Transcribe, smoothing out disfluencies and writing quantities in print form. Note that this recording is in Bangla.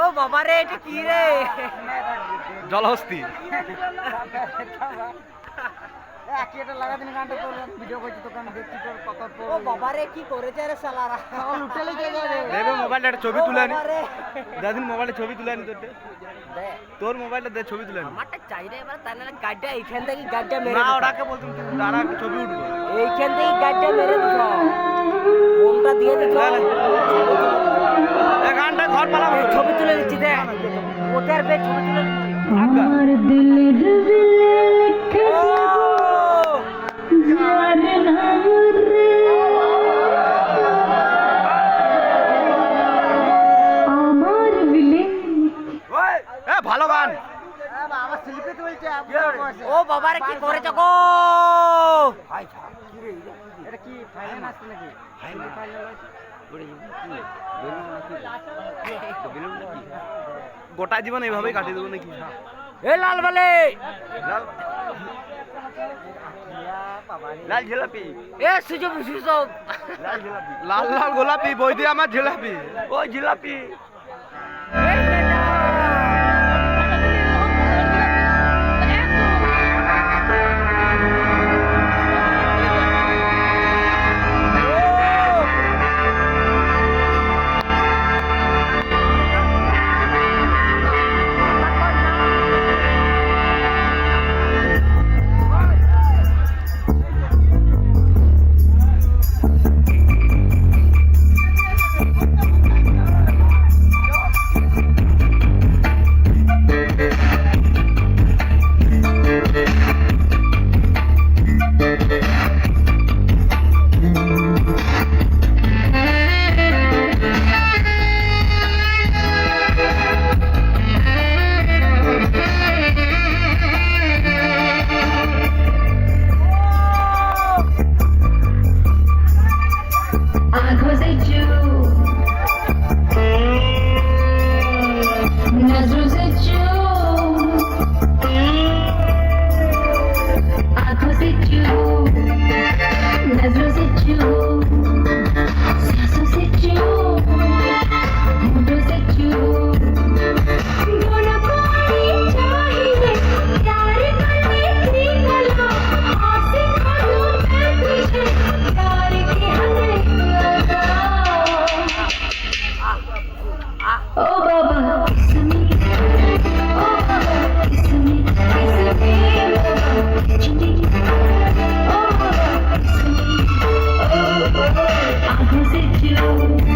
ও বাবা রে, এটা কি রে? জলহস্তি। ও বাবা রে, কি করেছে রে শালারা? দেবে মোবাইলটা একটা ছবি তুলে আনি। দাদিন মোবাইলে ছবি তুলে আনি তোর মোবাইলটা দে, ছবি তুলে আনি। আমারটা চাই রে এবার, তাহলে গাড়িটা এইখান থেকে গাড়িটা মেরে না, ওটাকে বলছি দাঁড়া, ছবি উঠবো। এইখান থেকে গাড়িটা মেরে দিত, ফোনটা দিয়ে দিত। গানটা ঘর পালাবো, ছবি তুলে দিচ্ছি, দেখ ওদের বে ছবি তুলে দিচ্ছি। আমার দিলের লিখে যার নাম রে, আমার বিলে। ভালো গান। ও বাবা রে, কি করেছ গো? গোটা জীবন এইভাবেই কাটিয়ে দেবো নাকি? এ লাল বলে, লাল জিলাপি, এ সুযোগ সুযোগ, লাল লাল গোলাপি, বই দিয়ে আমার জিলাপি, ওই জিলাপি। आँखों से चू, नजरों से चू, आँखों से चू, नजरों से चू, सांसों से चू, होठों से चू, दोनों को ही चाहिए प्यार करने की कला, आसे खोलो मैं तुझे प्यार की हमें ओ बाबा किसमी, ओ बाबा किसमी, किसमी किचनी, ओ बाबा किसमी, ओ बाबा आँखों से चू।